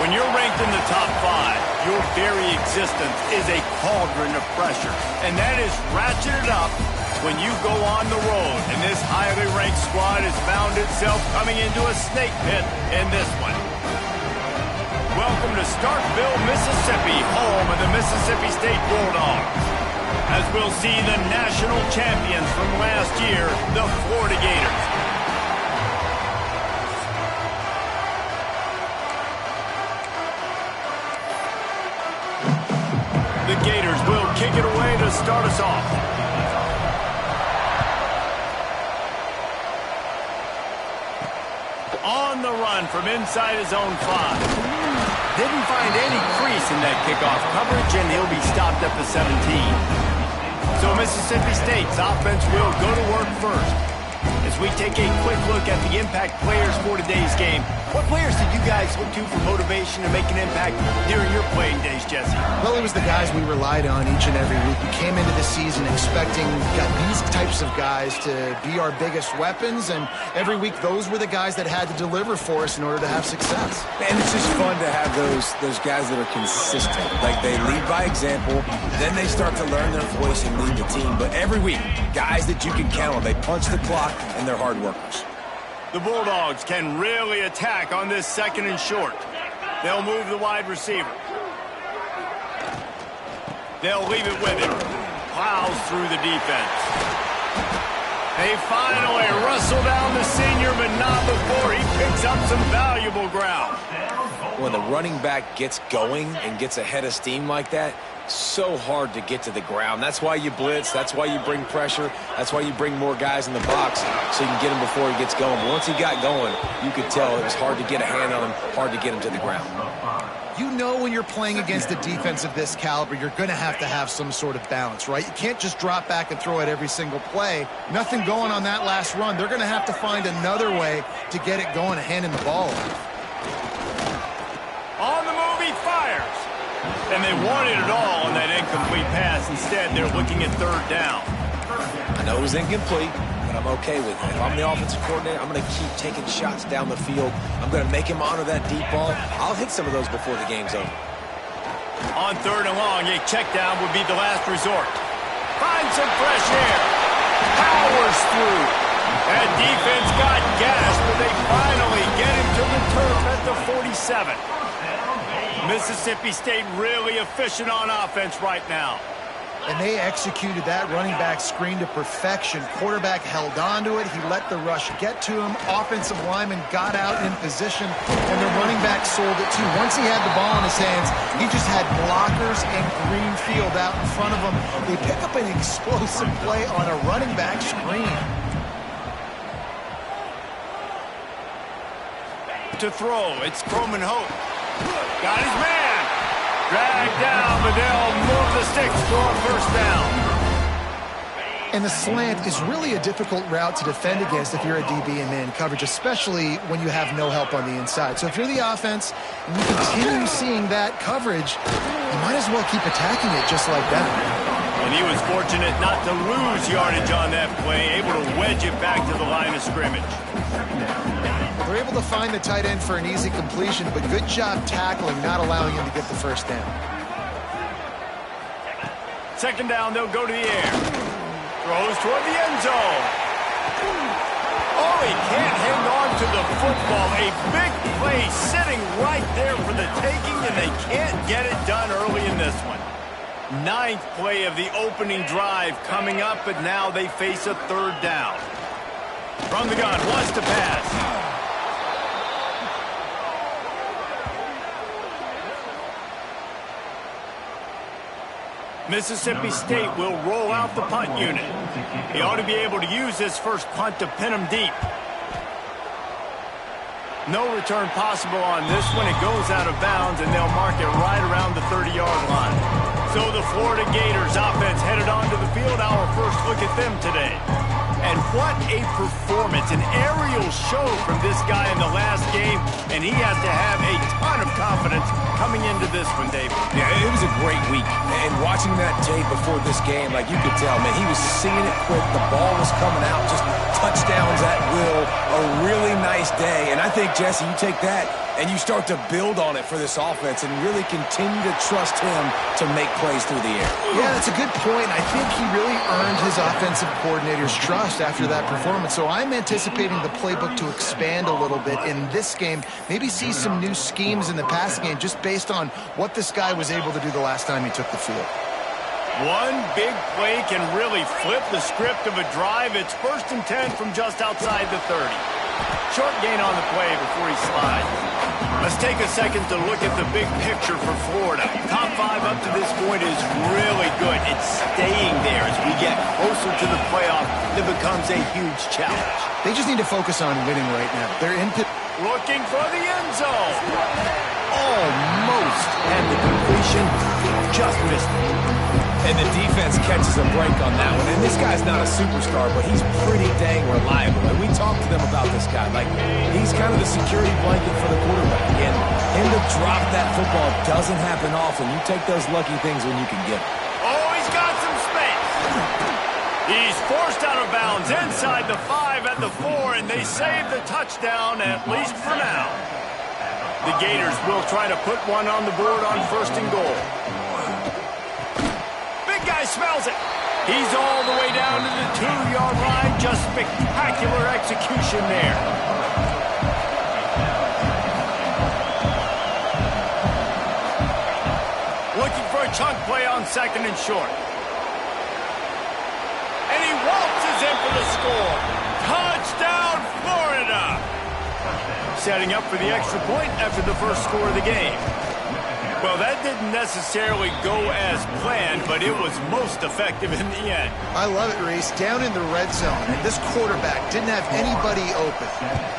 When you're ranked in the top 5, your very existence is a cauldron of pressure. And that is ratcheted up when you go on the road. And this highly ranked squad has found itself coming into a snake pit in this one. Welcome to Starkville, Mississippi, home of the Mississippi State Bulldogs. As we'll see the national champions from last year, the Florida Gators. The Gators will kick it away to start us off. On the run from inside his own 5. Didn't find any crease in that kickoff coverage, and he'll be stopped at the 17. So Mississippi State's offense will go to work first. As we take a quick look at the impact players for today's game, what players did you guys look to for motivation to make an impact during your playing days, Jesse? Well, it was the guys we relied on each and every week. We came into the season expecting these types of guys to be our biggest weapons, and every week those were the guys that had to deliver for us in order to have success. And it's just fun to have those guys that are consistent. Like, they lead by example, then they start to learn their voice and lead the team. But every week, guys that you can count on, they punch the clock, and they're hard workers. The Bulldogs can really attack on this second and short. They'll move the wide receiver. They'll leave it with him. Plows through the defense. They finally wrestle down the senior, but not before he picks up some valuable ground. When the running back gets going and gets ahead of steam like that, so hard to get to the ground. That's why you blitz. That's why you bring pressure. That's why you bring more guys in the box so you can get him before he gets going. But once he got going, you could tell it was hard to get a hand on him, hard to get him to the ground. You know when you're playing against a defense of this caliber, you're going to have some sort of balance, right? You can't just drop back and throw it every single play. Nothing going on that last run. They're going to have to find another way to get it going and hand him the ball. On the move, he fires. And they wanted it all on that incomplete pass. Instead, they're looking at third down. I know it was incomplete, but I'm okay with it. If I'm the offensive coordinator, I'm going to keep taking shots down the field. I'm going to make him honor that deep ball. I'll hit some of those before the game's over. On third and long, a check down would be the last resort. Find some fresh air. Powers through. That defense got gashed, but they finally get him to the turf at the 47. Mississippi State really efficient on offense right now. And they executed that running back screen to perfection. Quarterback held on to it. He let the rush get to him. Offensive lineman got out in position, and the running back sold it too. Once he had the ball in his hands, he just had blockers and green field out in front of him. They pick up an explosive play on a running back screen. To throw, it's Croman Hope. Got his man. Dragged down, but they'll move the sticks for a first down. And the slant is really a difficult route to defend against if you're a DB in man coverage, especially when you have no help on the inside. So if you're the offense and you continue seeing that coverage, you might as well keep attacking it just like that. And he was fortunate not to lose yardage on that play, able to wedge it back to the line of scrimmage. They're able to find the tight end for an easy completion, but good job tackling, not allowing him to get the first down. Second down, they'll go to the air. Throws toward the end zone. Oh, he can't hang on to the football. A big play sitting right there for the taking, and they can't get it done early in this one. Ninth play of the opening drive coming up, but now they face a third down. From the gun, wants to pass. Mississippi State will roll out the punt unit. He ought to be able to use this first punt to pin him deep. No return possible on this one. It goes out of bounds, and they'll mark it right around the 30-yard line. So the Florida Gators offense headed onto the field. Our first look at them today. And what a performance, an aerial show from this guy in the last game, and he has to have a ton of confidence coming into this one, David. Yeah, it was a great week. And watching that tape before this game, like you could tell, man, he was seeing it quick. The ball was coming out, just touchdowns at will. A really nice day. And I think, Jesse, you take that and you start to build on it for this offense and really continue to trust him to make plays through the air. Yeah, that's a good point. I think he really earned his offensive coordinator's trust after that performance. So I'm anticipating the playbook to expand a little bit in this game. Maybe see some new schemes in the passing game just based on what this guy was able to do the last time he took the field. One big play can really flip the script of a drive. It's 1st and 10 from just outside the 30. Short gain on the play before he slides. Let's take a second to look at the big picture for Florida. Top 5 up to this point is really good. It's staying there as we get closer to the playoff. It becomes a huge challenge. They just need to focus on winning right now. They're in. Looking for the end zone. Almost had the completion. Just missed it. And the defense catches a break on that one. And this guy's not a superstar, but he's pretty dang reliable. And we talked to them about this guy. Like, he's kind of the security blanket for the quarterback. And him to drop that football doesn't happen often. You take those lucky things when you can get it. Oh, he's got some space. He's forced out of bounds inside the 5 at the 4, and they save the touchdown, at least for now. The Gators will try to put one on the board on 1st and goal. Guy smells it. He's all the way down to the 2-yard line. Just spectacular execution there. Looking for a chunk play on 2nd and short. And he waltzes in for the score. Touchdown, Florida. Setting up for the extra point after the first score of the game. Well, that didn't necessarily go as planned, but it was most effective in the end. I love it, Reese. Down in the red zone, and this quarterback didn't have anybody open.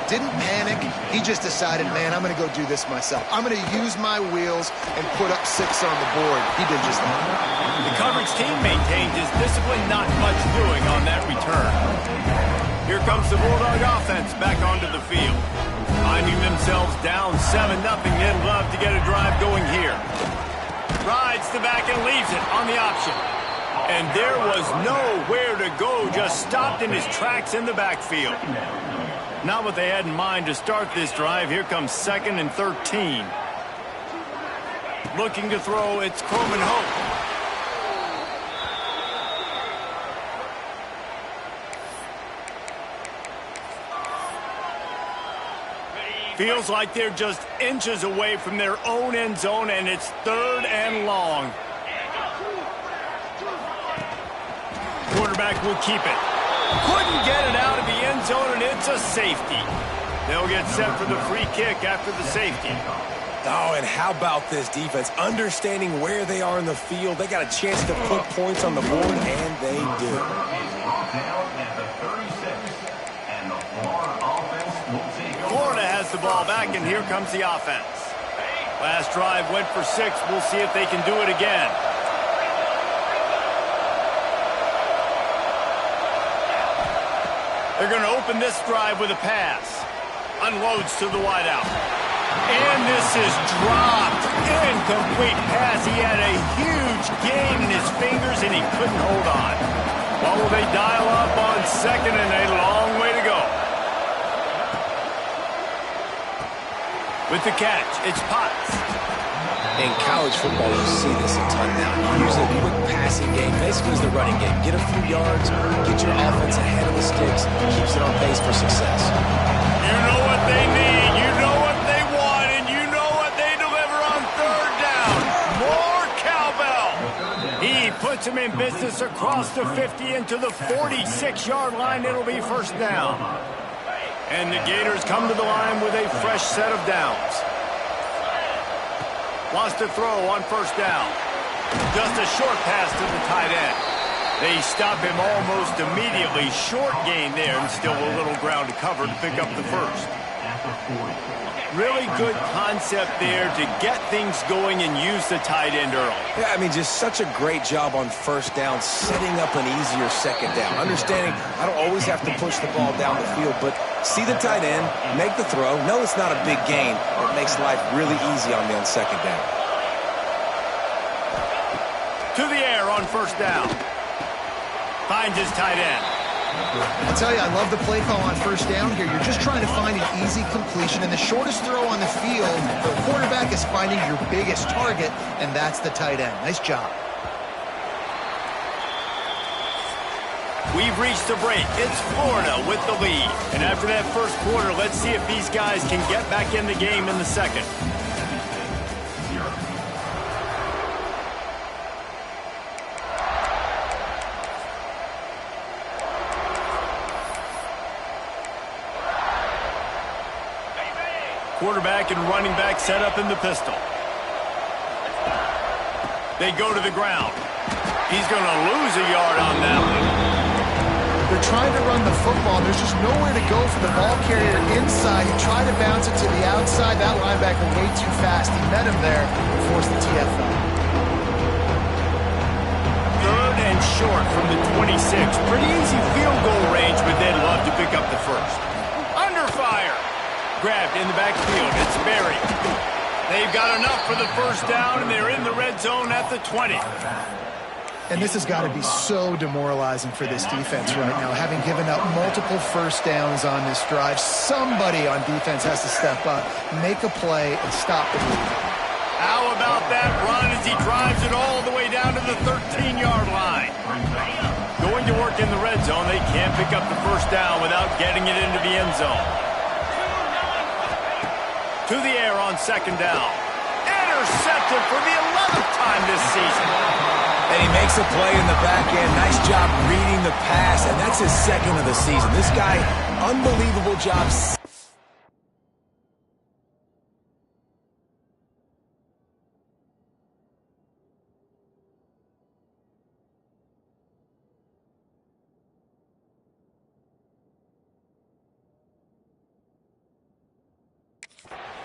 Didn't panic. He just decided, man, I'm going to go do this myself. I'm going to use my wheels and put up 6 on the board. He did just that. The coverage team maintained his discipline, not much doing on that return. Here comes the Bulldog offense back onto the field. Finding themselves down 7-0, they'd love to get a drive going here. Rides the back and leaves it on the option. And there was nowhere to go, just stopped in his tracks in the backfield. Not what they had in mind to start this drive. Here comes 2nd and 13. Looking to throw, it's Coleman Hope. Feels like they're just inches away from their own end zone, and it's 3rd and long. Quarterback will keep it. Couldn't get it out of the end zone, and it's a safety. They'll get set for the free kick after the safety. Oh, and how about this defense? Understanding where they are in the field. They got a chance to put points on the board, and they do. Florida has the ball back, and here comes the offense. Last drive went for 6. We'll see if they can do it again. They're going to open this drive with a pass. Unloads to the wideout. And this is dropped. Incomplete pass. He had a huge gain in his fingers, and he couldn't hold on. Well, will they dial up on 2nd and a long way to go? With the catch, it's Potts. In college football, you see this a ton now. You use a quick passing game, basically as the running game. Get a few yards, get your offense ahead of the sticks, keeps it on pace for success. You know what they need, you know what they want, and you know what they deliver on 3rd down. More cowbell. He puts him in business across the 50 into the 46-yard line. It'll be 1st down. And the Gators come to the line with a fresh set of downs. Wants to throw on 1st down. Just a short pass to the tight end. They stop him almost immediately. Short gain there, and still a little ground to cover to pick up the 1st. Really good concept there to get things going and use the tight end early. Yeah, I mean, just such a great job on 1st down, setting up an easier 2nd down. Understanding I don't always have to push the ball down the field, but See the tight end, make the throw. No, it's not a big gain, but it makes life really easy on me on second down. To the air on first down. Finds his tight end. I'll tell you, I love the play call on first down here. You're just trying to find an easy completion, and the shortest throw on the field, the quarterback is finding your biggest target, and that's the tight end. Nice job. We've reached the break. It's Florida with the lead. And after that first quarter, let's see if these guys can get back in the game in the second. Quarterback and running back set up in the pistol. They go to the ground. He's going to lose a yard on that one. They're trying to run the football. There's just nowhere to go for the ball carrier inside. He tried to bounce it to the outside. That linebacker way too fast. He met him there and forced the TFL. Third and short from the 26. Pretty easy field goal range, but they'd love to pick up the first. Under fire. Grabbed in the backfield. It's Berry. They've got enough for the first down, and they're in the red zone at the 20. And this has got to be so demoralizing for this defense right now, having given up multiple first downs on this drive. Somebody on defense has to step up, make a play, and stop the lead. How about that run as he drives it all the way down to the 13-yard line? Going to work in the red zone, they can't pick up the first down without getting it into the end zone. To the air on second down. Intercepted for the 11th time this season. And he makes a play in the back end. Nice job reading the pass, and that's his second of the season. This guy, unbelievable job.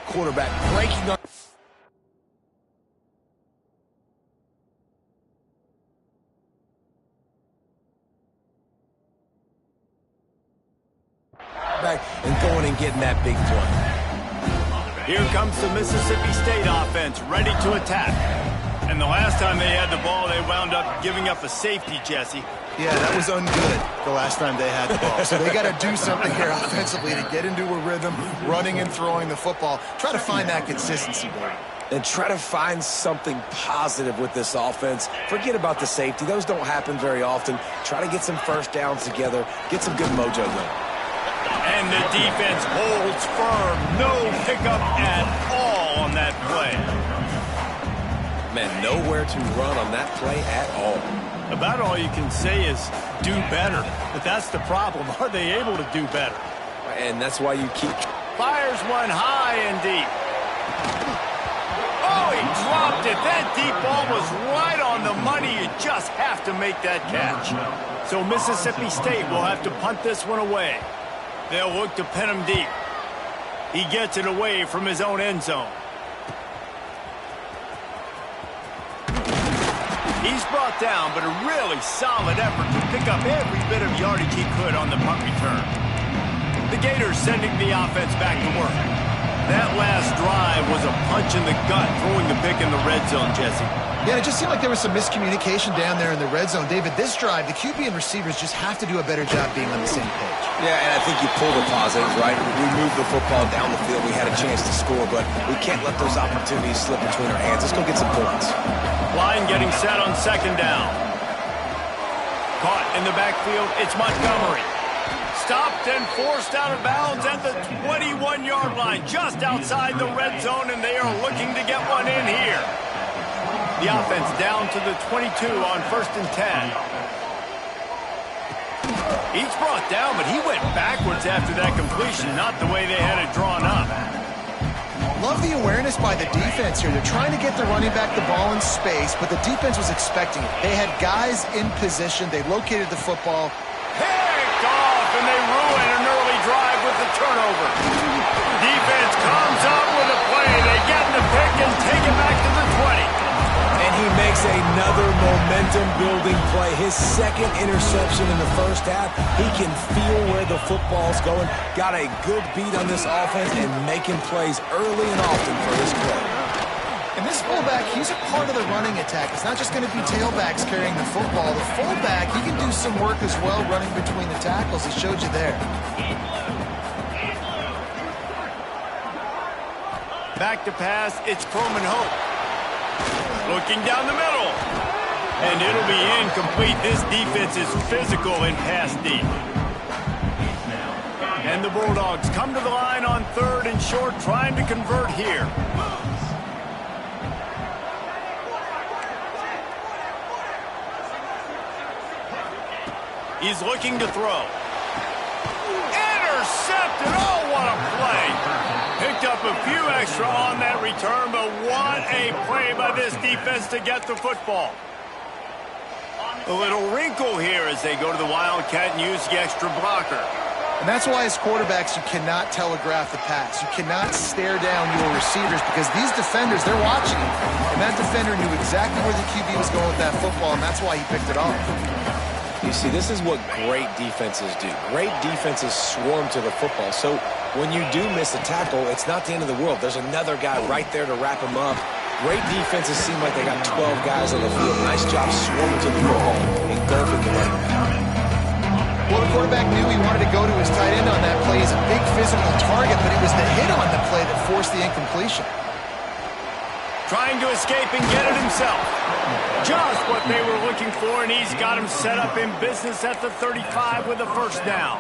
Quarterback breaking up. Back and going and getting that big play. Here comes the Mississippi State offense, ready to attack. And the last time they had the ball, they wound up giving up a safety, Jesse. Yeah, that was ungood the last time they had the ball. So they got to do something here offensively to get into a rhythm, running and throwing the football. Try to find that consistency, baby. And try to find something positive with this offense. Forget about the safety. Those don't happen very often. Try to get some first downs together, get some good mojo going. And the defense holds firm. No pickup at all on that play. Man, nowhere to run on that play at all. About all you can say is do better. But that's the problem. Are they able to do better? And that's why you keep... Fires one high and deep. Oh, he dropped it. That deep ball was right on the money. You just have to make that catch. So Mississippi State will have to punt this one away. They'll look to pin him deep. He gets it away from his own end zone. He's brought down, but a really solid effort to pick up every bit of yardage he could on the punt return. The Gators sending the offense back to work. That last drive was a punch in the gut, throwing the pick in the red zone, Jesse. Yeah, it just seemed like there was some miscommunication down there in the red zone. David, this drive, the QB and receivers just have to do a better job being on the same page. Yeah, and I think you pull the positives, right? We moved the football down the field. We had a chance to score, but we can't let those opportunities slip between our hands. Let's go get some points. Line getting set on second down. Caught in the backfield, it's Montgomery. Stopped and forced out of bounds at the 21-yard line, just outside the red zone, and they are looking to get one in here. The offense down to the 22 on 1st and 10. He's brought down, but he went backwards after that completion, not the way they had it drawn up. Love the awareness by the defense here. They're trying to get the running back the ball in space, but the defense was expecting it. They had guys in position. They located the football. Picked off, and they ruin an early drive with the turnover. Defense comes up with a play. They get the pick and take it back to the 20. And he makes another momentum momentum-building play. His second interception in the first half. He can feel where the football's going. Got a good beat on this offense and making plays early and often for his play. And this fullback, he's a part of the running attack. It's not just going to be tailbacks carrying the football. The fullback, he can do some work as well running between the tackles. He showed you there. Back to pass, it's Coleman Hope. Looking down the middle. And it'll be incomplete. This defense is physical in pass deep. And the Bulldogs come to the line on 3rd and short, trying to convert here. He's looking to throw. Intercepted. Oh, what a play. Picked up a few extra on that return, but what a play by this defense to get the football. A little wrinkle here as they go to the Wildcat and use the extra blocker. And that's why as quarterbacks, you cannot telegraph the pass. You cannot stare down your receivers because these defenders, they're watching you. And that defender knew exactly where the QB was going with that football, and that's why he picked it off. You see, this is what great defenses do. Great defenses swarm to the football. So when you do miss a tackle, it's not the end of the world. There's another guy right there to wrap him up. Great defenses seem like they got 12 guys on the field. Nice job swarming to the football, engulfing the running back. Well, the quarterback knew he wanted to go to his tight end on that play. He's a big physical target, but it was the hit on the play that forced the incompletion. Trying to escape and get it himself. Just what they were looking for, and he's got him set up in business at the 35 with a first down.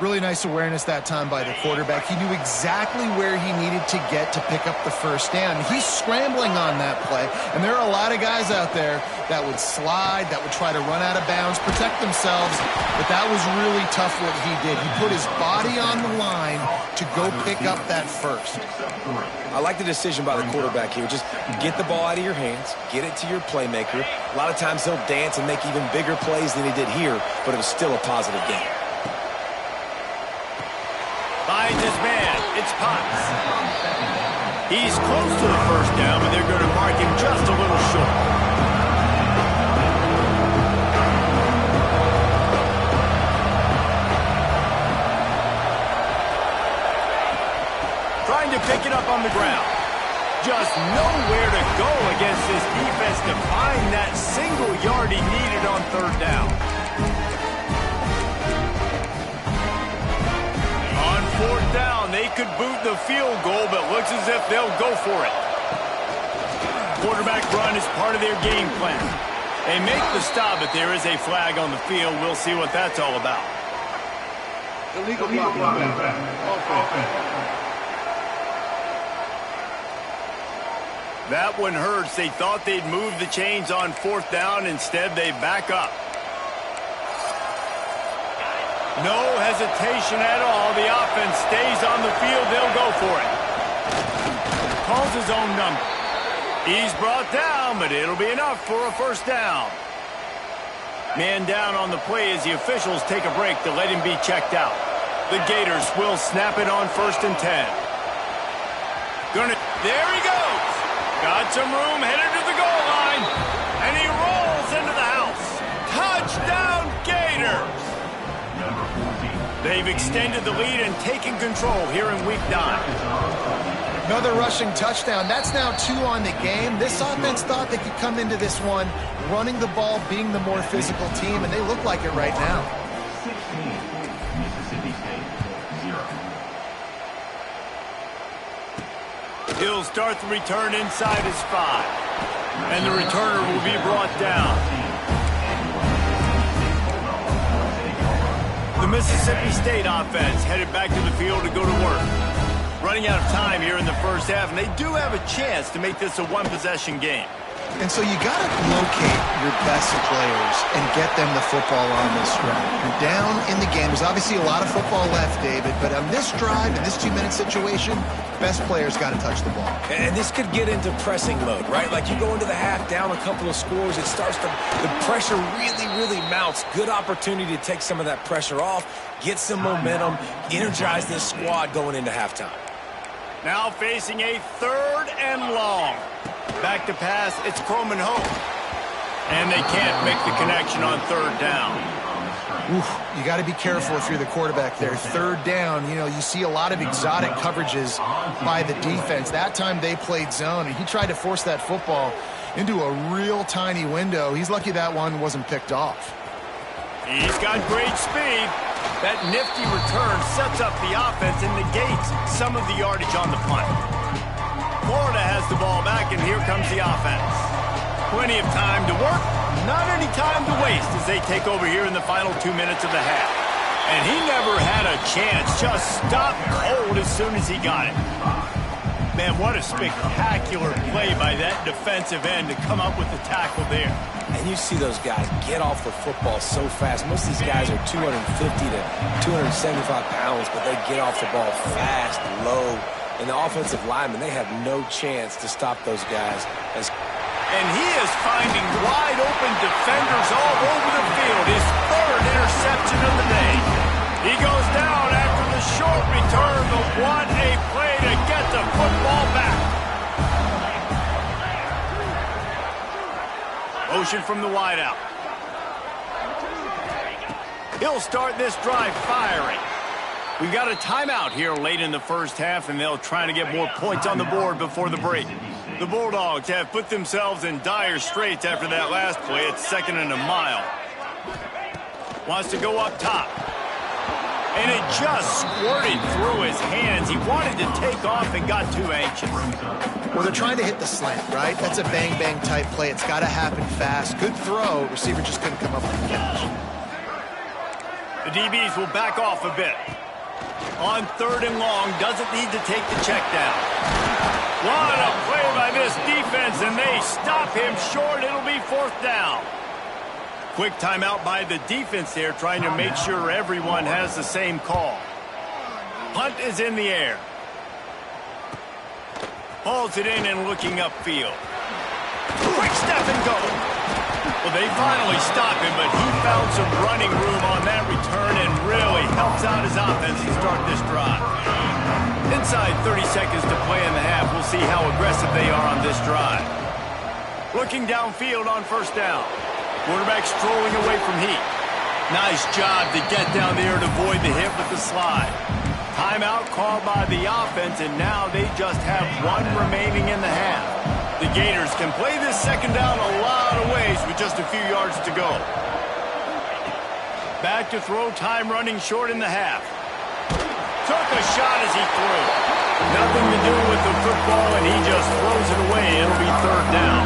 Really nice awareness that time by the quarterback. He knew exactly where he needed to get to pick up the first down. He's scrambling on that play, and there are a lot of guys out there that would slide, that would try to run out of bounds, protect themselves, but that was really tough what he did. He put his body on the line to go pick up that first. I like the decision by the quarterback here. Just get the ball out of your hands, get it to your playmaker. A lot of times he'll dance and make even bigger plays than he did here, but it was still a positive game. Finds his man. It's Potts. He's close to the first down, but they're going to mark him just a little short. Trying to pick it up on the ground. Just nowhere to go against this defense to find that single yard he needed on 3rd down. On 4th down, they could boot the field goal, but looks as if they'll go for it. Quarterback run is part of their game plan. They make the stop, but there is a flag on the field. We'll see what that's all about. Illegal blocking. That one hurts. They thought they'd move the chains on 4th down. Instead, they back up. No hesitation at all. The offense stays on the field. They'll go for it. Calls his own number. He's brought down, but it'll be enough for a first down. Man down on the play as the officials take a break to let him be checked out. The Gators will snap it on 1st and 10. There he goes. Got some room, headed to the goal line. And he rolls into the house. Touchdown, Gators. They've extended the lead and taken control here in Week 9. Another rushing touchdown. That's now 2 on the game. This offense thought they could come into this one running the ball, being the more physical team, and they look like it right now. He'll start the return inside his 5. And the returner will be brought down. The Mississippi State offense headed back to the field to go to work. Running out of time here in the first half, and they do have a chance to make this a one-possession game. And so you got to locate your best players and get them the football on this drive. You're down in the game. There's obviously a lot of football left, David, but on this drive, in this 2-minute situation, best players got to touch the ball. And this could get into pressing mode, right? Like you go into the half down a couple of scores, it starts to, the pressure really mounts. Good opportunity to take some of that pressure off, get some momentum, energize this squad going into halftime. Now facing a 3rd and long. Back to pass, it's Coleman Hope. And they can't make the connection on third down. Oof, you got to be careful if you're the quarterback there. Third down, you know, you see a lot of exotic coverages by the defense. That time they played zone, and he tried to force that football into a real tiny window. He's lucky that one wasn't picked off. He's got great speed. That nifty return sets up the offense and negates some of the yardage on the punt. Florida has the ball back, and here comes the offense. Plenty of time to work, not any time to waste as they take over here in the final 2 minutes of the half. And he never had a chance, just stopped cold as soon as he got it. Man, what a spectacular play by that defensive end to come up with the tackle there. And you see those guys get off the football so fast. Most of these guys are 250 to 275 pounds, but they get off the ball fast, low. And the offensive linemen, they have no chance to stop those guys. And he is finding wide-open defenders all over the field. His third interception of the day. He goes down after the short return, but what a play to get the football back. Motion from the wideout. He'll start this drive firing. We've got a timeout here late in the first half, and they'll try to get more points on the board before the break. The Bulldogs have put themselves in dire straits after that last play. It's 2nd and a mile. Wants to go up top. And it just squirted through his hands. He wanted to take off and got too anxious. Well, they're trying to hit the slant, right? That's a bang-bang type play. It's got to happen fast. Good throw. Receiver just couldn't come up with the catch. The DBs will back off a bit. On 3rd and long, doesn't need to take the check down. What a play by this defense, and they stop him short. It'll be 4th down. Quick timeout by the defense there, trying to make sure everyone has the same call. Punt is in the air. Hauls it in and looking upfield. Quick step and go. Well, they finally stop him, but he found some running room on that return and really helps out his offense to start this drive. Inside 30 seconds to play in the half. We'll see how aggressive they are on this drive. Looking downfield on 1st down. Quarterback strolling away from heat. Nice job to get down there to avoid the hit with the slide. Timeout called by the offense, and now they just have one remaining in the half. The Gators can play this 2nd down a lot of ways with just a few yards to go. Back to throw, time running short in the half. Took a shot as he threw. Nothing to do with the football, and he just throws it away. It'll be 3rd down.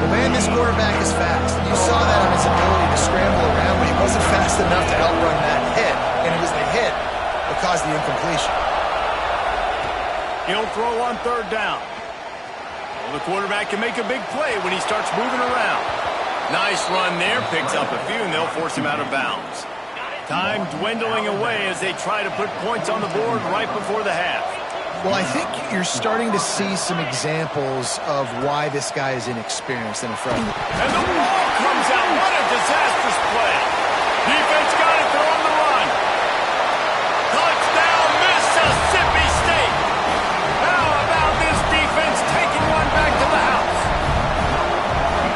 Well, man, this quarterback is fast. You saw that on his ability to scramble around, but he wasn't fast enough to outrun that hit, and it was the hit that caused the incompletion. He'll throw on 3rd down. Well, the quarterback can make a big play when he starts moving around. Nice run there, picks up a few, and they'll force him out of bounds. Time dwindling away as they try to put points on the board right before the half. Well, I think you're starting to see some examples of why this guy is inexperienced in a freshman. And the ball comes out. What a disastrous play. Defense got it. They're on the run. Touchdown, Mississippi State. How about this defense taking one back to the house?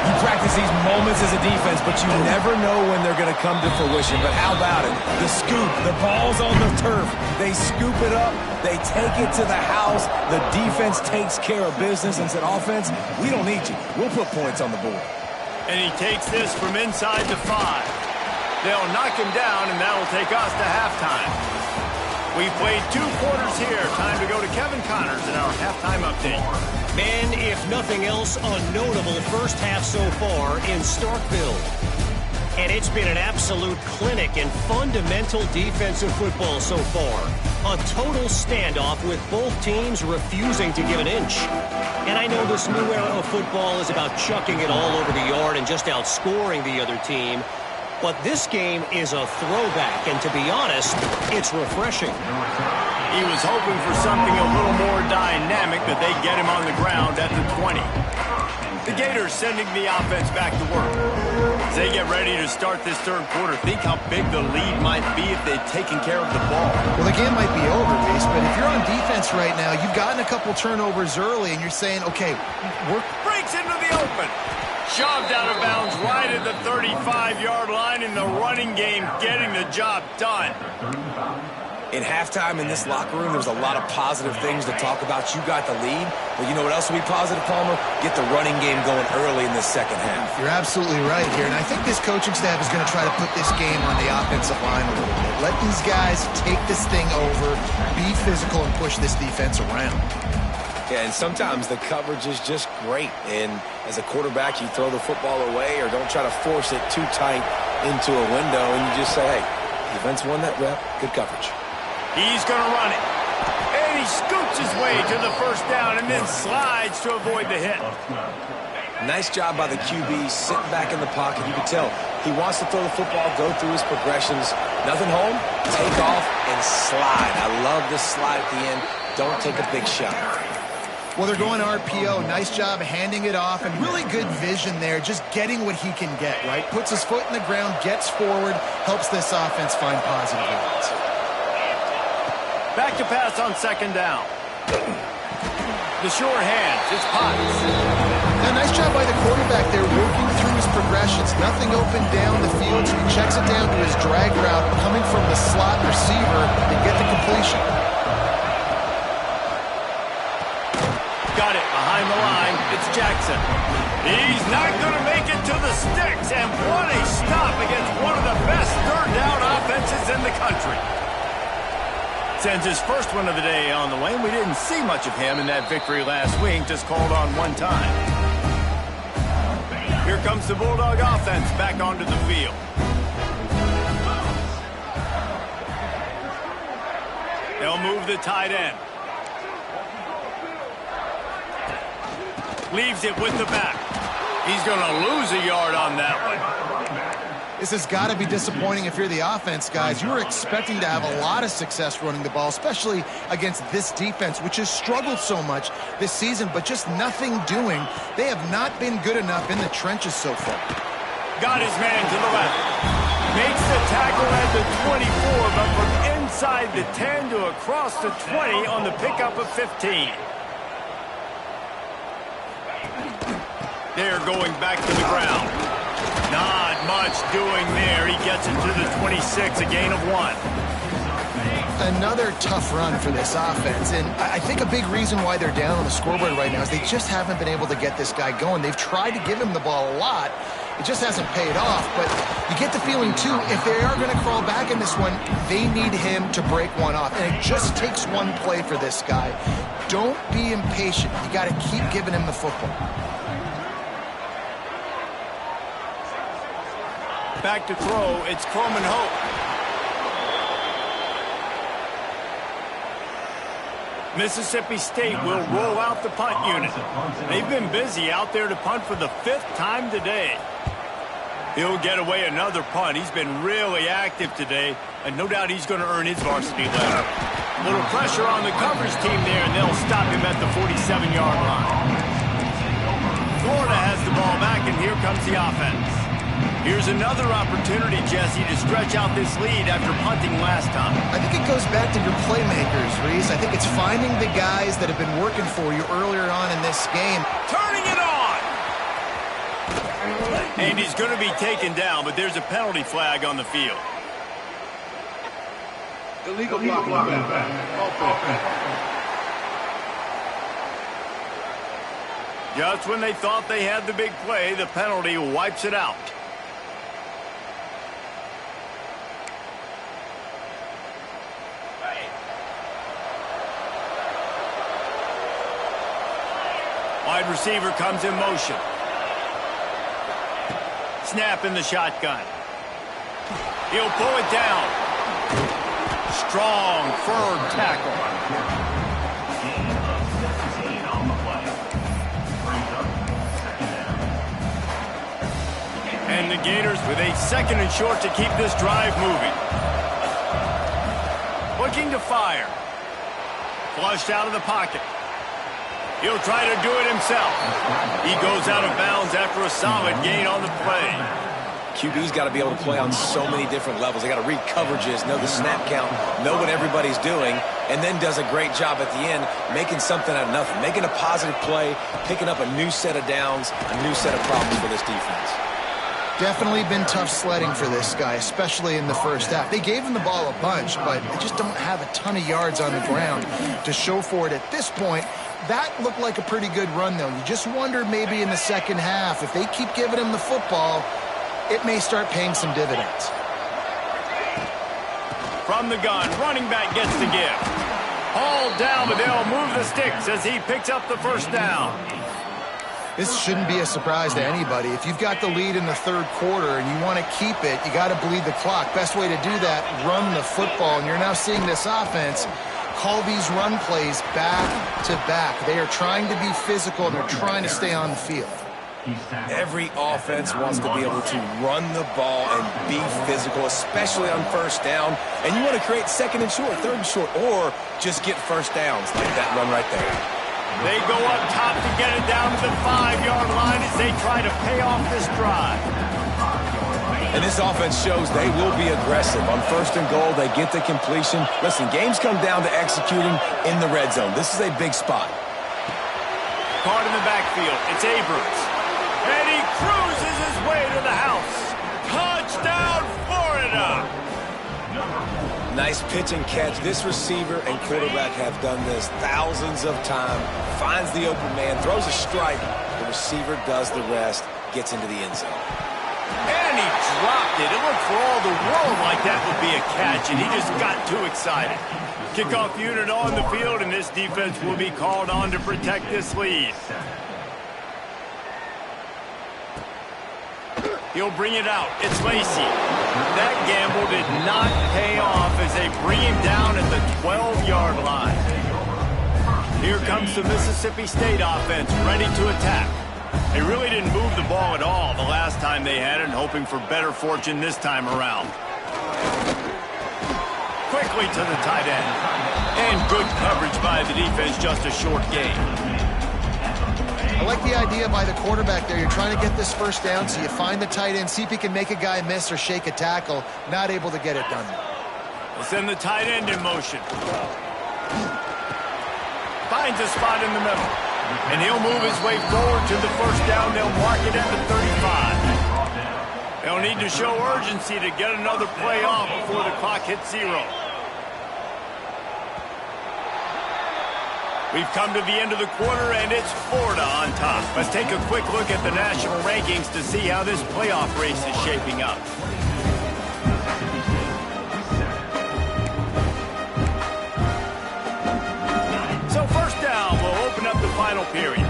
You practice these moments as a defense, but you never know when they're going to come to fruition. But how about it? The scoop, the ball's on the turf. They scoop it up. They take it to the house. The defense takes care of business and said, offense, we don't need you. We'll put points on the board. And he takes this from inside the 5. They'll knock him down, and that'll take us to halftime. We played 2 quarters here. Time to go to Kevin Connors in our halftime update. Man, if nothing else, a notable first half so far in Starkville. And it's been an absolute clinic in fundamental defensive football so far. A total standoff with both teams refusing to give an inch. And I know this new era of football is about chucking it all over the yard and just outscoring the other team. But this game is a throwback, and to be honest, it's refreshing. He was hoping for something a little more dynamic, but they get him on the ground at the 20. The Gators sending the offense back to work. As they get ready to start this third quarter, think how big the lead might be if they'd taken care of the ball. Well, the game might be over, Reese, but if you're on defense right now, you've gotten a couple turnovers early, and you're saying, okay, we're... Breaks into the open. Shoved out of bounds right at the 35-yard line in the running game, getting the job done. In halftime in this locker room, there's a lot of positive things to talk about. You got the lead, but you know what else will be positive, Palmer? Get the running game going early in the second half. You're absolutely right here, and I think this coaching staff is going to try to put this game on the offensive line a little bit. Let these guys take this thing over, be physical, and push this defense around. Yeah, and sometimes the coverage is just great, and as a quarterback, you throw the football away or don't try to force it too tight into a window, and you just say, hey, defense won that rep, good coverage. He's going to run it. And he scoots his way to the first down and then slides to avoid the hit. Nice job by the QB sitting back in the pocket. You can tell he wants to throw the football, go through his progressions. Nothing home, take off, and slide. I love this slide at the end. Don't take a big shot. Well, they're going RPO. Nice job handing it off, and really good vision there, just getting what he can get, right? Puts his foot in the ground, gets forward, helps this offense find positive yards. Back to pass on second down. The sure hands, it's Potts. Now, nice job by the quarterback there, working through his progressions. Nothing open down the field, so he checks it down to his drag route, coming from the slot receiver to get the completion. Got it behind the line. It's Jackson. He's not going to make it to the sticks, and what a stop against one of the best third down offenses in the country. Sends his first one of the day on the way, and we didn't see much of him in that victory last week, just called on one time. Here comes the Bulldog offense back onto the field. They'll move the tight end. Leaves it with the back. He's going to lose a yard on that one. This has got to be disappointing if you're the offense, guys. You were expecting to have a lot of success running the ball, especially against this defense, which has struggled so much this season, but just nothing doing. They have not been good enough in the trenches so far. Got his man to the left. Makes the tackle at the 24, but from inside the 10 to across the 20 on the pickup of 15. They're going back to the ground. Not much doing there. He gets it to the 26, a gain of 1. Another tough run for this offense, and I think a big reason why they're down on the scoreboard right now is they just haven't been able to get this guy going. They've tried to give him the ball a lot. It just hasn't paid off, but you get the feeling, too, if they are going to crawl back in this one, they need him to break one off, and it just takes one play for this guy. Don't be impatient. You got to keep giving him the football. Back to throw, it's Coleman Hope. Mississippi State will roll out the punt unit. They've been busy out there to punt for the 5th time today. He'll get away another punt. He's been really active today, and no doubt he's going to earn his varsity letter. A little pressure on the coverage team there, and they'll stop him at the 47-yard line. Florida has the ball back, and here comes the offense. Here's another opportunity, Jesse, to stretch out this lead after punting last time. I think it goes back to your playmakers, Reese. I think it's finding the guys that have been working for you earlier on in this game. Turning it on! And he's going to be taken down, but there's a penalty flag on the field. Illegal blocking back. Just when they thought they had the big play, the penalty wipes it out. Wide receiver comes in motion. Snap in the shotgun. He'll pull it down. Strong, firm tackle. And the Gators with a 2nd and short to keep this drive moving. Looking to fire. Flushed out of the pocket. He'll try to do it himself. He goes out of bounds after a solid gain on the play. QB's got to be able to play on so many different levels. They got to read coverages, know the snap count, know what everybody's doing, and then does a great job at the end making something out of nothing, making a positive play, picking up a new set of downs, a new set of problems for this defense. Definitely been tough sledding for this guy, especially in the first half. They gave him the ball a bunch, but they just don't have a ton of yards on the ground to show for it at this point. That looked like a pretty good run, though. You just wonder maybe in the second half, if they keep giving him the football, it may start paying some dividends. From the gun, running back gets the give. Hauled down, but they'll move the sticks as he picks up the first down. This shouldn't be a surprise to anybody. If you've got the lead in the third quarter and you want to keep it, you got to bleed the clock. Best way to do that, run the football. And you're now seeing this offense call these run plays back to back. They are trying to be physical, and they're trying to stay on the field. Every offense wants to be able to run the ball and be physical, especially on first down. And you want to create second and short, third and short, or just get first downs like that run right there. They go up top to get it down to the 5-yard line as they try to pay off this drive. And this offense shows they will be aggressive. On first and goal, they get the completion. Listen, games come down to executing in the red zone. This is a big spot. Caught in the backfield. It's Abrams. And he cruises his way to the house. Touchdown, Florida! Nice pitch and catch. This receiver and quarterback have done this thousands of times. Finds the open man, throws a strike. The receiver does the rest, gets into the end zone. And he dropped it. It looked for all the world like that would be a catch, and he just got too excited. Kickoff unit on the field, and this defense will be called on to protect this lead. He'll bring it out. It's Lacy. That gamble did not pay off as they bring him down at the 12-yard line. Here comes the Mississippi State offense ready to attack. They really didn't move the ball at all the last time they had it, hoping for better fortune this time around. Quickly to the tight end. And good coverage by the defense, just a short gain. I like the idea by the quarterback there. You're trying to get this first down, so you find the tight end, see if he can make a guy miss or shake a tackle. Not able to get it done. We'll send the tight end in motion. Finds a spot in the middle. And he'll move his way forward to the first down. They'll mark it at the 35. They'll need to show urgency to get another play off before the clock hits 0. We've come to the end of the quarter, and it's Florida on top. Let's take a quick look at the national rankings to see how this playoff race is shaping up. So first down, we'll open up the final period.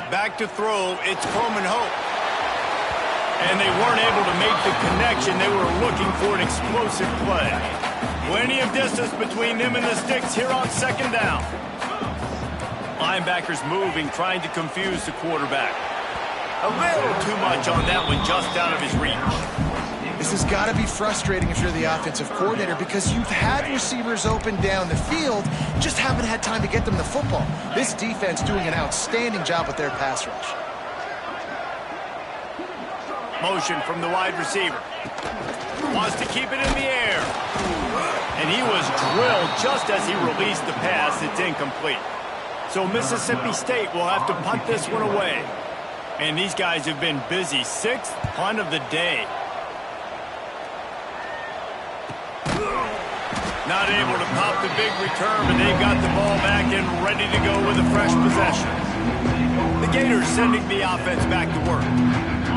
Back to throw, it's Coleman Hope. And they weren't able to make the connection. They were looking for an explosive play. Plenty of distance between them and the sticks here on second down. Linebackers moving, trying to confuse the quarterback. A little too much on that one, just out of his reach. This has got to be frustrating if you're the offensive coordinator, because you've had receivers open down the field, just haven't had time to get them the football. This defense doing an outstanding job with their pass rush. Motion from the wide receiver. Wants to keep it in the air. And he was drilled just as he released the pass. It's incomplete. So Mississippi State will have to punt this one away. And these guys have been busy. 6th punt of the day. Not able to pop the big return, but they've got the ball back and ready to go with a fresh possession. The Gators sending the offense back to work.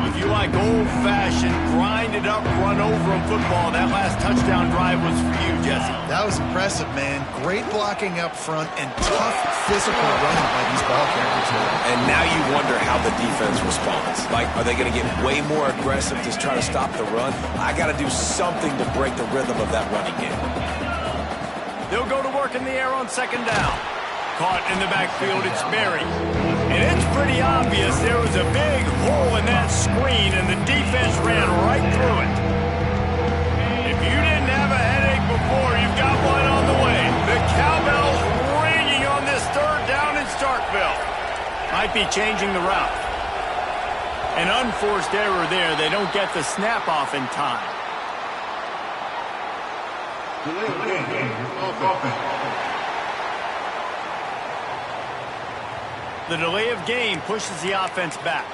If you like old-fashioned, grind-it-up, run-over football, that last touchdown drive was for you, Jesse. That was impressive, man. Great blocking up front and tough physical running by these ball carriers. And now you wonder how the defense responds. Like, are they going to get way more aggressive to try to stop the run? I got to do something to break the rhythm of that running game. They'll go to work in the air on second down. Caught in the backfield, it's Berry. And it's pretty obvious there was a big hole in that screen, and the defense ran right through it. If you didn't have a headache 4. You've got one on the way. The cowbell's ringing on this third down in Starkville. Might be changing the route. An unforced error there. They don't get the snap off in time. The delay of game pushes the offense back.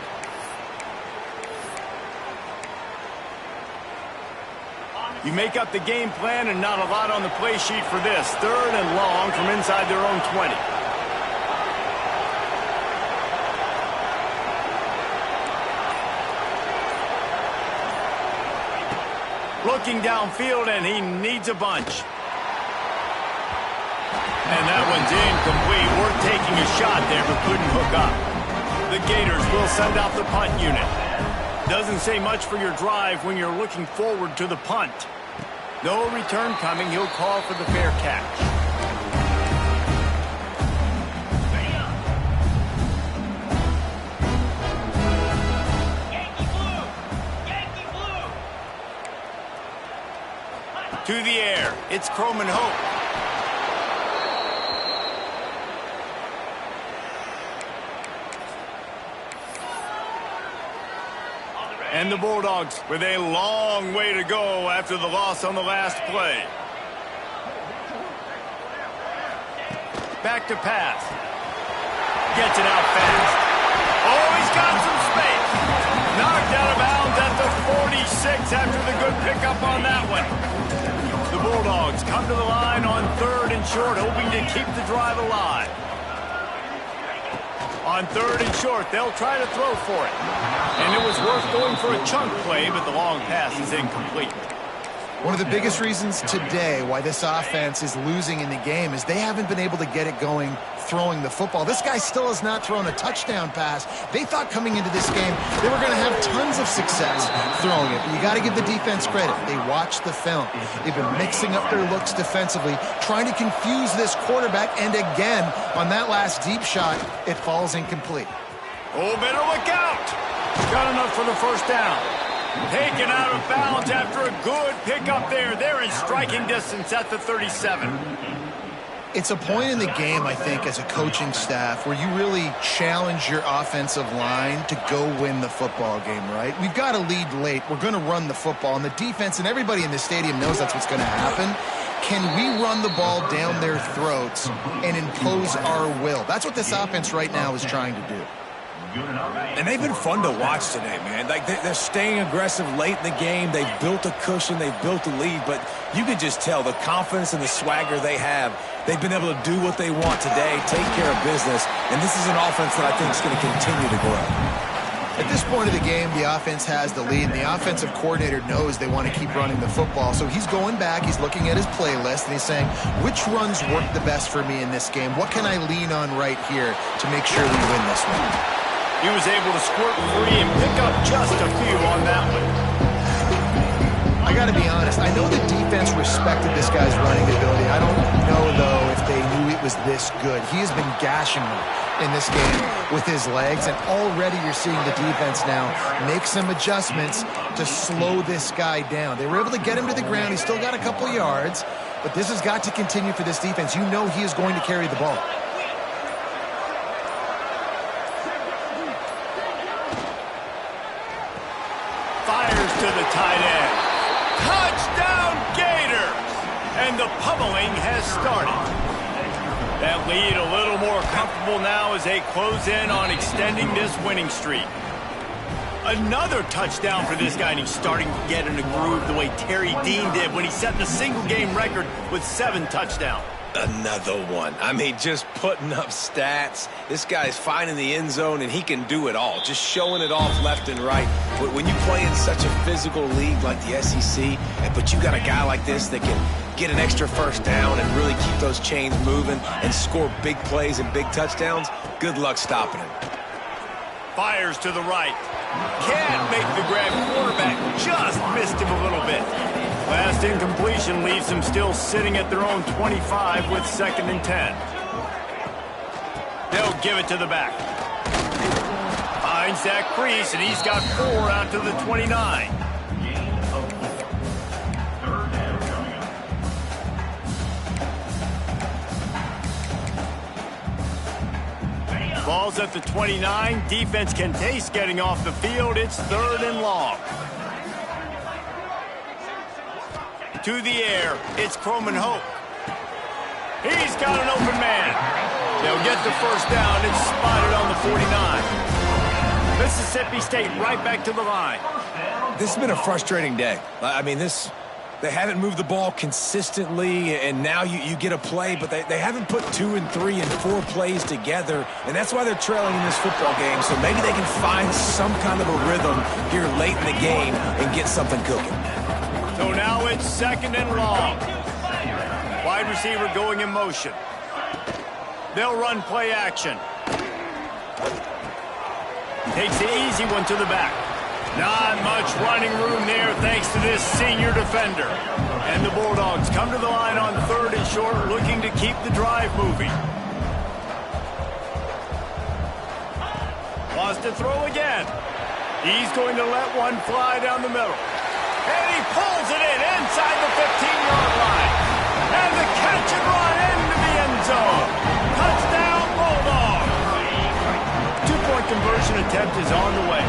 You make up the game plan and not a lot on the play sheet for this. 3rd and long from inside their own 20. Looking downfield, and he needs a bunch. And that one's incomplete. We're taking a shot there, but couldn't hook up. The Gators will send out the punt unit. Doesn't say much for your drive when you're looking forward to the punt. No return coming. He'll call for the fair catch. To the air. It's Croman Hope. And the Bulldogs with a long way to go after the loss on the last play. Back to pass. Gets it out fast. Oh, he's got some space. Knocked out of bounds at the 46 after the good pickup on that one. The Bulldogs come to the line on 3rd and short, hoping to keep the drive alive. On 3rd and short, they'll try to throw for it. And it was worth going for a chunk play, but the long pass is incomplete. One of the biggest reasons today why this offense is losing in the game is they haven't been able to get it going throwing the football. This guy still has not thrown a touchdown pass. They thought coming into this game they were going to have tons of success throwing it. But you got to give the defense credit. They watched the film. They've been mixing up their looks defensively, trying to confuse this quarterback. And again, on that last deep shot, it falls incomplete. Oh, better look out. Got enough for the first down. Taken out of bounds after a good pickup there. They're in striking distance at the 37. It's a point in the game, I think, as a coaching staff where you really challenge your offensive line to go win the football game, right? We've got a lead late. We're going to run the football. And the defense and everybody in the stadium knows that's what's going to happen. Can we run the ball down their throats and impose our will? That's what this offense right now is trying to do. And they've been fun to watch today, man. Like they're staying aggressive late in the game. They've built a cushion. They've built a lead. But you can just tell the confidence and the swagger they have. They've been able to do what they want today, take care of business. And this is an offense that I think is going to continue to grow. At this point of the game, the offense has the lead, and the offensive coordinator knows they want to keep running the football. So he's going back, he's looking at his playlist, and he's saying, which runs work the best for me in this game? What can I lean on right here to make sure we win this one? He was able to squirt free and pick up just a few on that one. I got to be honest. I know the defense respected this guy's running ability. I don't know, though, if they knew it was this good. He has been gashing them in this game with his legs, and already you're seeing the defense now make some adjustments to slow this guy down. They were able to get him to the ground. He's still got a couple yards, but this has got to continue for this defense. You know he is going to carry the ball. To the tight end. Touchdown Gators! And the pummeling has started. That lead a little more comfortable now as they close in on extending this winning streak. Another touchdown for this guy, and he's starting to get in a groove the way Terry Dean did when he set the single-game record with 7 touchdowns. Another one. I mean, just putting up stats. This guy's finding the end zone, and he can do it all. Just showing it off left and right. When you play in such a physical league like the SEC, but you got a guy like this that can get an extra first down and really keep those chains moving and score big plays and big touchdowns, good luck stopping him. Fires to the right. Can't make the grab. Quarterback just missed him a little bit. Last incompletion leaves them still sitting at their own 25 with 2nd and 10. They'll give it to the back. Finds that crease, and he's got 4 out to the 29. Ball's at the 29. Defense can taste getting off the field. It's 3rd and long. To the air, it's Croman Hope. He's got an open man. They'll get the first down. It's spotted on the 49. Mississippi State right back to the line. This has been a frustrating day. I mean, they haven't moved the ball consistently, and now you get a play, but they haven't put 2 and 3 and 4 plays together, and that's why they're trailing in this football game. So maybe they can find some kind of a rhythm here late in the game and get something cooking. So now it's 2nd and long. Wide receiver going in motion. They'll run play action. Takes the easy one to the back. Not much running room there thanks to this senior defender. And the Bulldogs come to the line on 3rd and short, looking to keep the drive moving. Wants to throw again. He's going to let one fly down the middle. And he pulls it in inside the 15-yard line. And the catch and run into the end zone. Touchdown, Bulldogs. 2-point conversion attempt is on the way.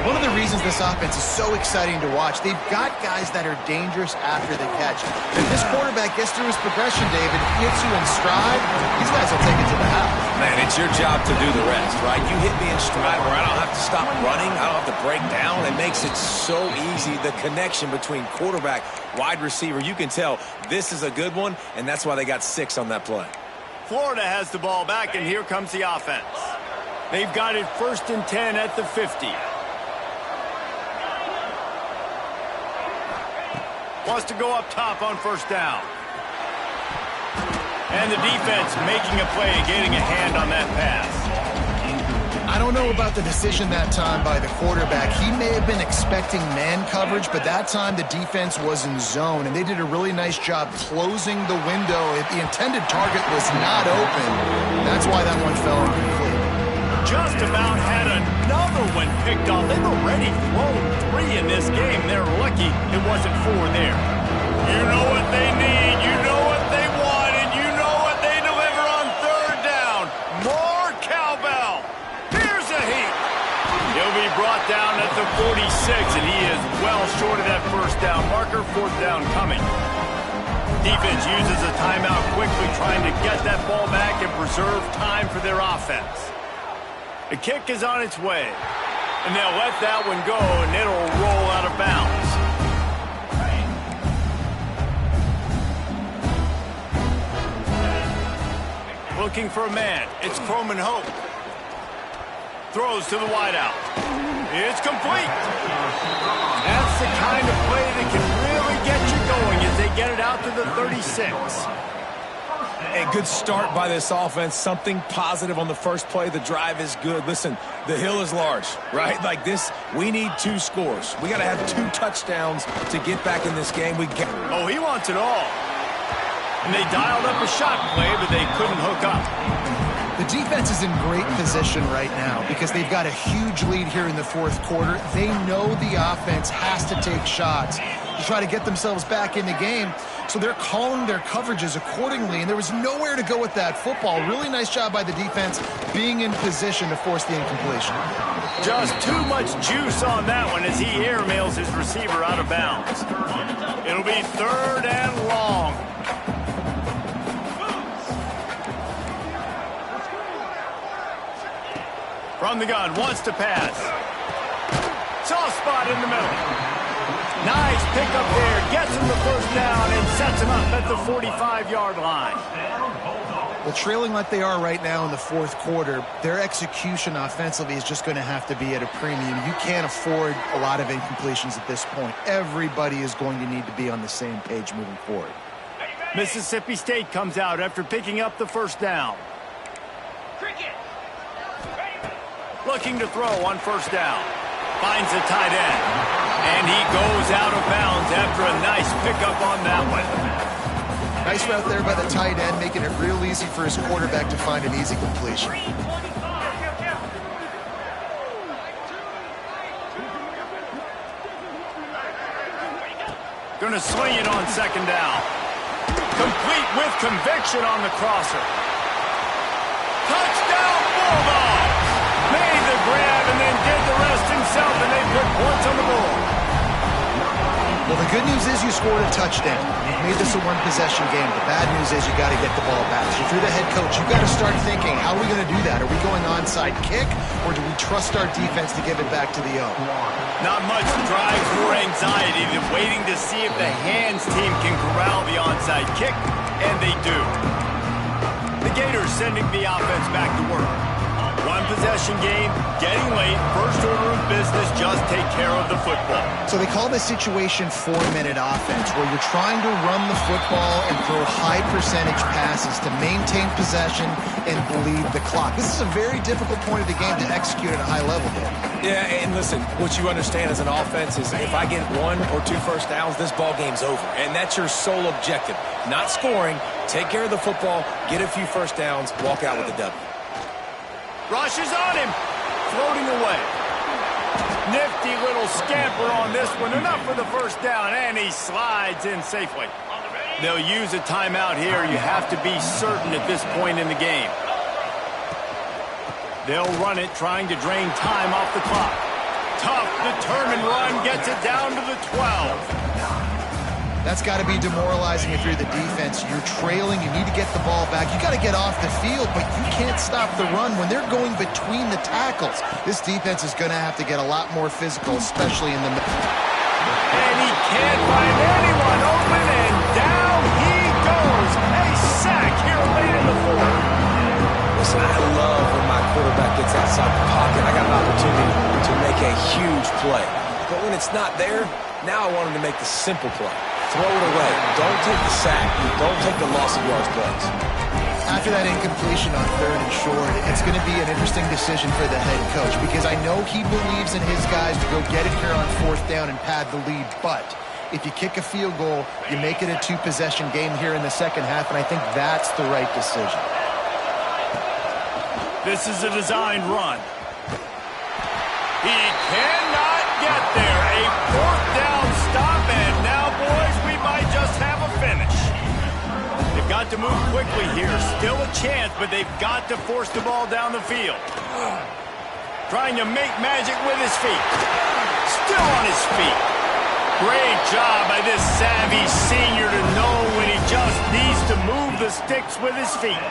One of the reasons this offense is so exciting to watch, they've got guys that are dangerous after the catch. If this quarterback gets through his progression, David, gets you in stride, these guys will take it to the house. Man, it's your job to do the rest, right? You hit me in stride where I don't have to stop running. I don't have to break down. It makes it so easy. The connection between quarterback, wide receiver, you can tell this is a good one, and that's why they got 6 on that play. Florida has the ball back, and here comes the offense. They've got it 1st and 10 at the 50. Wants to go up top on 1st down. And the defense making a play, getting a hand on that pass. I don't know about the decision that time by the quarterback. He may have been expecting man coverage, but that time the defense was in zone, and they did a really nice job closing the window. The intended target was not open. That's why that one fell incomplete. Just about had another one picked off. They've already thrown 3 in this game. They're lucky it wasn't 4 there. You know what they need. You know what they want. And you know what they deliver on 3rd down. More cowbell. Here's a heat. He'll be brought down at the 46, and he is well short of that 1st down marker. 4th down coming. Defense uses a timeout quickly, trying to get that ball back and preserve time for their offense. The kick is on its way, and they'll let that one go, and it'll roll out of bounds. Looking for a man. It's Croman Hope. Throws to the wideout. It's complete. That's the kind of play that can really get you going as they get it out to the 36. A good start by this offense. Something positive on the first play. The drive is good. Listen, the hill is large, right? Like this, we need 2 scores. We got to have 2 touchdowns to get back in this game. Oh, he wants it all. And they dialed up a shot play, but they couldn't hook up. The defense is in great position right now because they've got a huge lead here in the 4th quarter. They know the offense has to take shots to try to get themselves back in the game. So they're calling their coverages accordingly, and there was nowhere to go with that football. Really nice job by the defense being in position to force the incompletion. Just too much juice on that one as he airmails his receiver out of bounds. It'll be 3rd and long. From the gun, wants to pass. Soft spot in the middle. Nice pickup there. Gets him the 1st down and sets him up at the 45-yard line. Well, trailing like they are right now in the 4th quarter, their execution offensively is just going to have to be at a premium. You can't afford a lot of incompletions at this point. Everybody is going to need to be on the same page moving forward. Mississippi State comes out after picking up the 1st down. Looking to throw on 1st down. Finds a tight end. And he goes out of bounds after a nice pickup on that one. Nice route there by the tight end, making it real easy for his quarterback to find an easy completion. Going to swing it on 2nd down. Complete with conviction on the crosser. Touchdown, Bulldogs! Made the grab and then did the rest himself, and they put points on the board. Well, the good news is you scored a touchdown. You've made this a one-possession game. The bad news is you got to get the ball back. So if you're the head coach, you've got to start thinking, how are we going to do that? Are we going onside kick, or do we trust our defense to give it back to the O? Not much drives more anxiety than waiting to see if the hands team can corral the onside kick, and they do. The Gators sending the offense back to work. One-possession game, getting late, first order of business, just take care of the football. So they call this situation 4-minute offense, where you're trying to run the football and throw high-percentage passes to maintain possession and bleed the clock. This is a very difficult point of the game to execute at a high level here. Yeah, and listen, what you understand as an offense is if I get 1 or 2 first downs, this ball game's over. And that's your sole objective. Not scoring, take care of the football, get a few first downs, walk out with the W. Rush is on him, floating away. Nifty little scamper on this one, enough for the first down, and he slides in safely. They'll use a timeout here. You have to be certain at this point in the game. They'll run it, trying to drain time off the clock. Tough, determined run, gets it down to the 12. That's got to be demoralizing if you're the defense. You're trailing. You need to get the ball back. You got to get off the field, but you can't stop the run when they're going between the tackles. This defense is going to have to get a lot more physical, especially in the middle. And he can't find anyone open, and down he goes. A sack here late in the fourth. Listen, I love when my quarterback gets outside the pocket. I got an opportunity to make a huge play. But when it's not there, now I want him to make the simple play. Throw it away. Don't take the sack. Don't take the loss of yards plays. After that incompletion on 3rd and short, it's going to be an interesting decision for the head coach, because I know he believes in his guys to go get it here on 4th down and pad the lead. But if you kick a field goal, you make it a 2-possession game here in the second half, and I think that's the right decision. This is a designed run. He cannot get there. A 4th down stop, and now, boys, we might just have a finish. They've got to move quickly here. Still a chance, but they've got to force the ball down the field. Trying to make magic with his feet. Still on his feet. Great job by this savvy senior to know when he just needs to move the sticks with his feet.